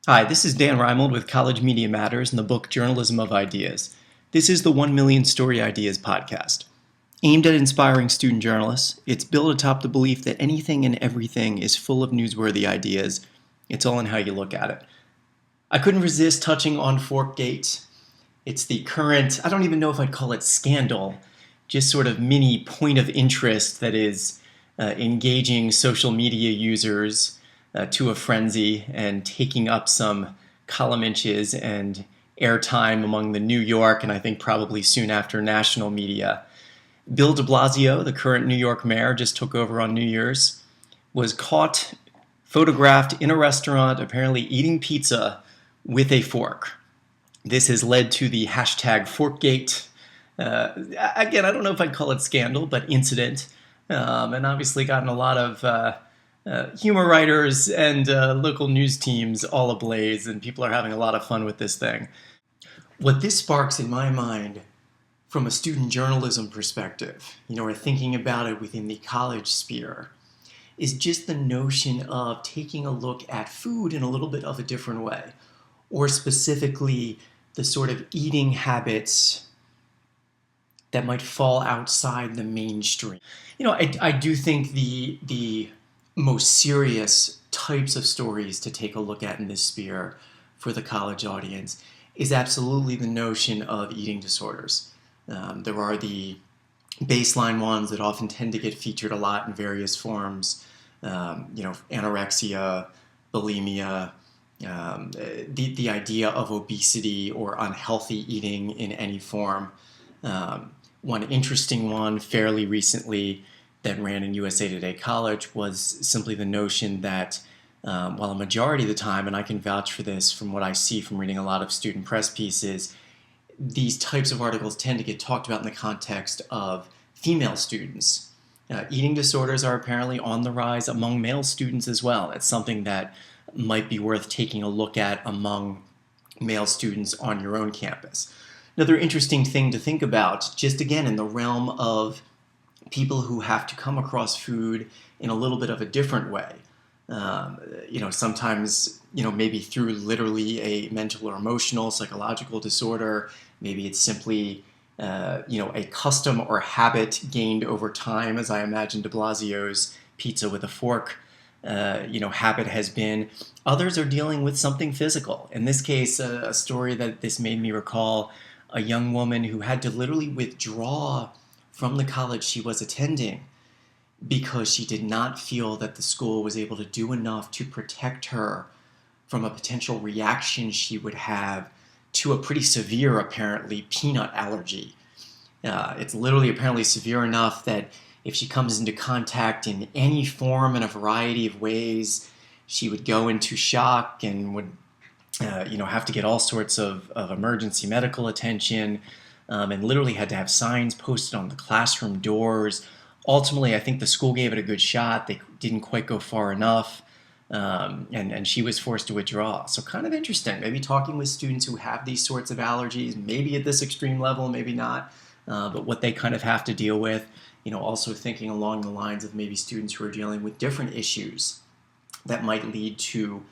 Hi, this is Dan Reimold with College Media Matters and the book Journalism of Ideas. This is the 1 Million Story Ideas podcast. Aimed at inspiring student journalists, it's built atop the belief that anything and everything is full of newsworthy ideas. It's all in how you look at it. I couldn't resist touching on Forkgate. It's the current, I don't even know if I'd call it scandal, just sort of mini point of interest that is engaging social media users to a frenzy and taking up some column inches and airtime among the New York and I think probably soon after national media. Bill de Blasio, the current New York mayor, just took over on New Year's, was caught photographed in a restaurant apparently eating pizza with a fork. This has led to the hashtag Forkgate. Again, I don't know if I'd call it scandal, but incident, and obviously gotten a lot of humor writers and local news teams all ablaze, and people are having a lot of fun with this thing. What this sparks in my mind from a student journalism perspective, or thinking about it within the college sphere, is just the notion of taking a look at food in a little bit of a different way, or specifically the sort of eating habits that might fall outside the mainstream. I do think the most serious types of stories to take a look at in this sphere for the college audience is absolutely the notion of eating disorders. There are the baseline ones that often tend to get featured a lot in various forms, anorexia, bulimia, the idea of obesity or unhealthy eating in any form. One interesting one fairly recently that ran in USA Today College was simply the notion that while a majority of the time, and I can vouch for this from what I see from reading a lot of student press pieces, these types of articles tend to get talked about in the context of female students. Eating disorders are apparently on the rise among male students as well. It's something that might be worth taking a look at among male students on your own campus. Another interesting thing to think about, just again in the realm of people who have to come across food in a little bit of a different way. Sometimes, maybe through literally a mental or emotional, psychological disorder. Maybe it's simply, a custom or habit gained over time, as I imagine de Blasio's pizza with a fork, habit has been. Others are dealing with something physical. In this case, a story that this made me recall, a young woman who had to literally withdraw from the college she was attending because she did not feel that the school was able to do enough to protect her from a potential reaction she would have to a pretty severe, apparently, peanut allergy. It's literally apparently severe enough that if she comes into contact in any form in a variety of ways, she would go into shock and would have to get all sorts of emergency medical attention, and literally had to have signs posted on the classroom doors. Ultimately, I think the school gave it a good shot. They didn't quite go far enough, and she was forced to withdraw. So kind of interesting, maybe talking with students who have these sorts of allergies, maybe at this extreme level, maybe not, but what they kind of have to deal with. Also thinking along the lines of maybe students who are dealing with different issues that might lead to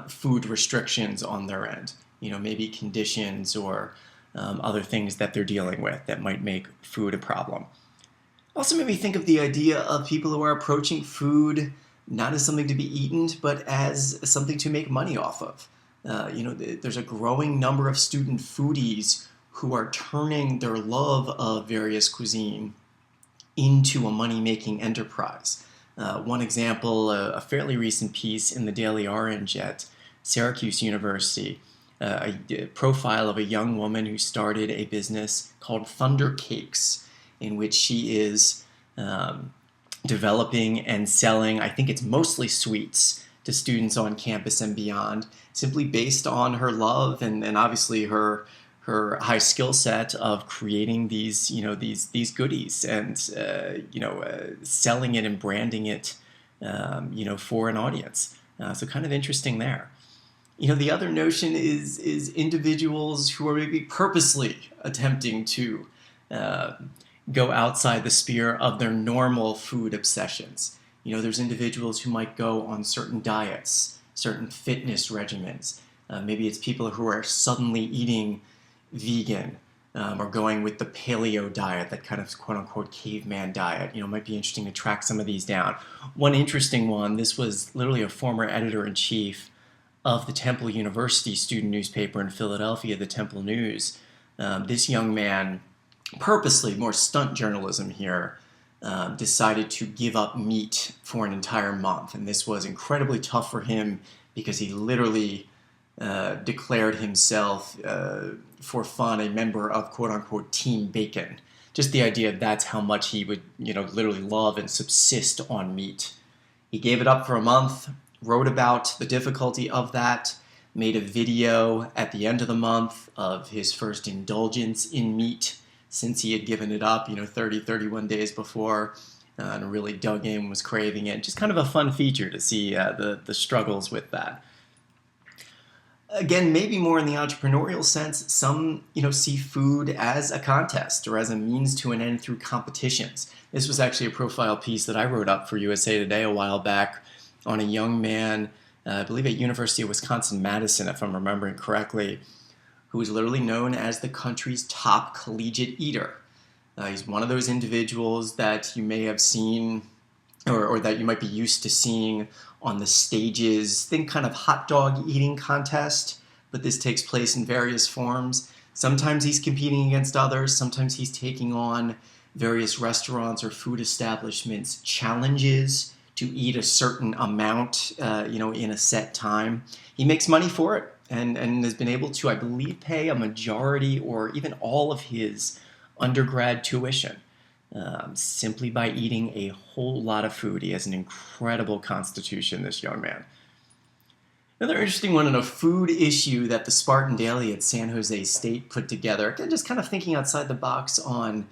food restrictions on their end. Maybe conditions or other things that they're dealing with that might make food a problem. Also made me think of the idea of people who are approaching food not as something to be eaten, but as something to make money off of. There's a growing number of student foodies who are turning their love of various cuisine into a money-making enterprise. One example, a fairly recent piece in the Daily Orange at Syracuse University, a profile of a young woman who started a business called Thunder Cakes, in which she is developing and selling, I think it's mostly sweets, to students on campus and beyond, simply based on her love and obviously her high skill set of creating these goodies and selling it and branding it for an audience. So kind of interesting there. The other notion is individuals who are maybe purposely attempting to go outside the sphere of their normal food obsessions. There's individuals who might go on certain diets, certain fitness regimens. Maybe it's people who are suddenly eating vegan, or going with the paleo diet, that kind of quote unquote caveman diet. It might be interesting to track some of these down. One interesting one, this was literally a former editor-in-chief of the Temple University student newspaper in Philadelphia, the Temple News. This young man, purposely, more stunt journalism here, decided to give up meat for an entire month. And this was incredibly tough for him because he literally declared himself, for fun, a member of quote-unquote Team Bacon. Just the idea that's how much he would, literally love and subsist on meat. He gave it up for a month, wrote about the difficulty of that, made a video at the end of the month of his first indulgence in meat since he had given it up, 30, 31 days before, and really dug in, was craving it. Just kind of a fun feature to see the struggles with that. Again, maybe more in the entrepreneurial sense, some see food as a contest or as a means to an end through competitions. This was actually a profile piece that I wrote up for USA Today a while back on a young man, I believe at University of Wisconsin-Madison, if I'm remembering correctly, who is literally known as the country's top collegiate eater. He's one of those individuals that you may have seen or that you might be used to seeing on the stages. Think kind of hot dog eating contest, but this takes place in various forms. Sometimes he's competing against others. Sometimes he's taking on various restaurants or food establishments challenges to eat a certain amount, in a set time. He makes money for it and has been able to, I believe, pay a majority or even all of his undergrad tuition. Simply by eating a whole lot of food. He has an incredible constitution, this young man. Another interesting one on a food issue that the Spartan Daily at San Jose State put together, again, just kind of thinking outside the box on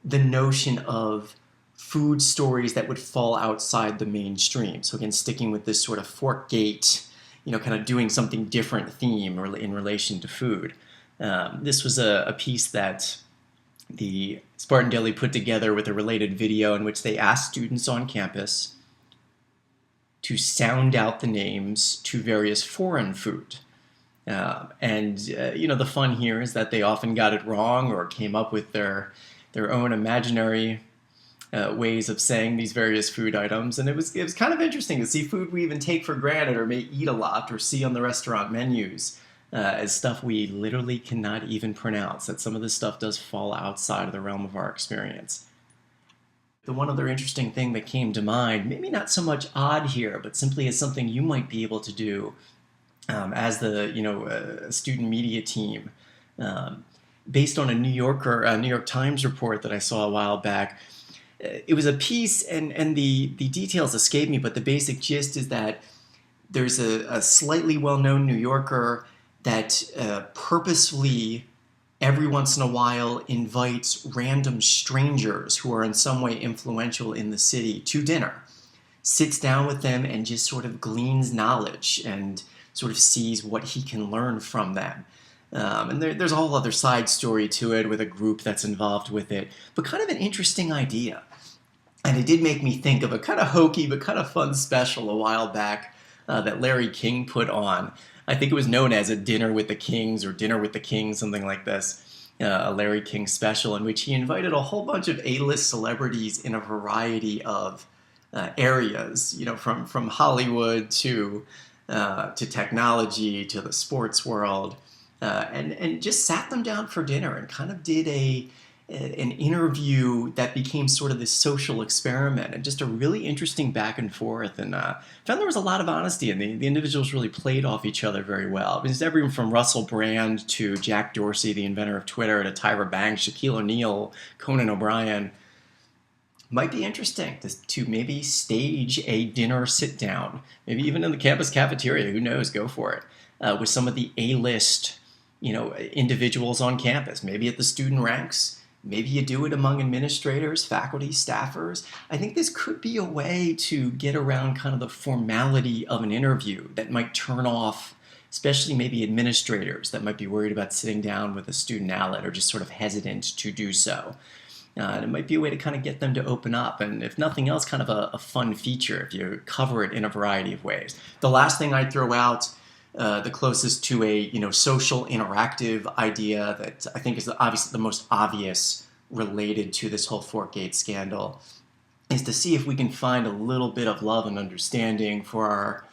the notion of food stories that would fall outside the mainstream. So again, sticking with this sort of Forkgate, kind of doing something different theme in relation to food. This was a piece that the Spartan Daily put together with a related video in which they asked students on campus to sound out the names to various foreign food. The fun here is that they often got it wrong or came up with their own imaginary ways of saying these various food items. And it was kind of interesting to see food we even take for granted or may eat a lot or see on the restaurant menus as stuff we literally cannot even pronounce, that some of this stuff does fall outside of the realm of our experience. The one other interesting thing that came to mind, maybe not so much odd here, but simply as something you might be able to do as the student media team, based on a New York Times report that I saw a while back. It was a piece, and the details escape me, but the basic gist is that there's a slightly well-known New Yorker that purposefully, every once in a while, invites random strangers who are in some way influential in the city to dinner, sits down with them and just sort of gleans knowledge and sort of sees what he can learn from them. And there's a whole other side story to it with a group that's involved with it, but kind of an interesting idea. And it did make me think of a kind of hokey but kind of fun special a while back that Larry King put on. I think it was known as A Dinner with the Kings or Dinner with the King, something like this, a Larry King special in which he invited a whole bunch of A-list celebrities in a variety of areas, from Hollywood to technology to the sports world, and just sat them down for dinner and kind of did an interview that became sort of this social experiment and just a really interesting back and forth. And found there was a lot of honesty, and the individuals really played off each other very well. It was everyone from Russell Brand to Jack Dorsey, the inventor of Twitter, to Tyra Banks, Shaquille O'Neal, Conan O'Brien. Might be interesting to maybe stage a dinner sit down, maybe even in the campus cafeteria. Who knows? Go for it, with some of the A-list, individuals on campus. Maybe at the student ranks. Maybe you do it among administrators, faculty, staffers. I think this could be a way to get around kind of the formality of an interview that might turn off, especially maybe administrators that might be worried about sitting down with a student ally or just sort of hesitant to do so. And it might be a way to kind of get them to open up, and if nothing else, kind of a fun feature if you cover it in a variety of ways. The last thing I'd throw out, the closest to a social interactive idea that I think is obviously the most obvious related to this whole Forkgate scandal, is to see if we can find a little bit of love and understanding for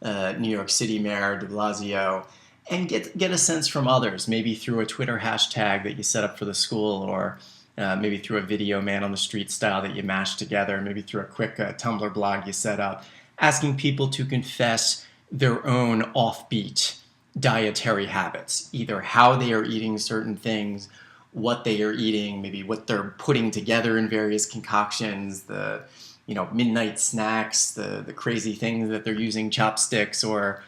our New York City Mayor de Blasio, and get a sense from others, maybe through a Twitter hashtag that you set up for the school, or maybe through a video man on the street style that you mash together, maybe through a quick Tumblr blog you set up, asking people to confess their own offbeat dietary habits, either how they are eating certain things, what they are eating, maybe what they're putting together in various concoctions, the midnight snacks, the crazy things that they're using chopsticks or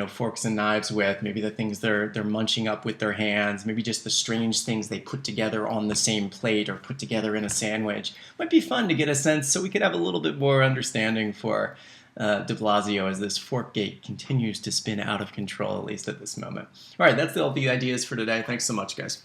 forks and knives with, maybe the things they're munching up with their hands, maybe just the strange things they put together on the same plate or put together in a sandwich. Might be fun to get a sense so we could have a little bit more understanding for de Blasio as this Forkgate continues to spin out of control, at least at this moment. All right, that's all the ideas for today. Thanks so much, guys.